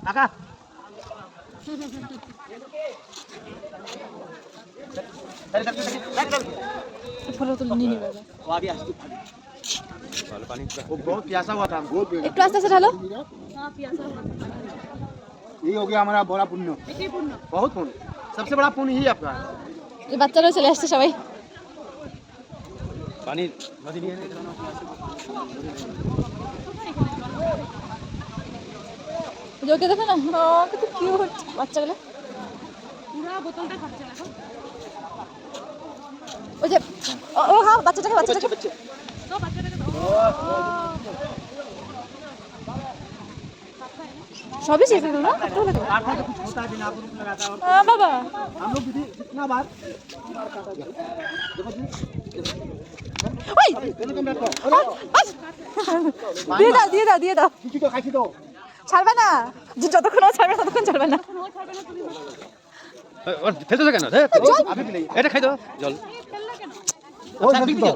কাকা ফটো তুলে নিয়ে নিবে वो अभी आज वो बहुत प्यासा हुआ था बहुत একটু আস্তে আস্তে ঢালো ये हो गया हमारा बड़ा पुण्य बहुत पुण्य सबसे बड़ा पुण्य ही आपका এই বাচ্চারাও চলে আসছে সবাই पानी नदी नहीं है ওকে দেখো না কত কিউট বাচ্চাগুলো পুরো বোতলটা খাচ্ছে না ওই যে ও হ্যাঁ বাচ্চাটাকে তো বাচ্চাটাকে সবই শেষ হয়ে গেল না একটু লাগে काटने से कुछ होता है बिना आपको लगाता है और বাবা हम लोग भी जितना बार ওই देखो कम रखो দিয়ে দাও किसी को खाई दो ছাড়বে না যতক্ষণ ও ছাড়বে ততক্ষণ ছাড়বে না ফেলতে কেন अभी भी नहीं এটা খাই দাও জল वो जल्दी दो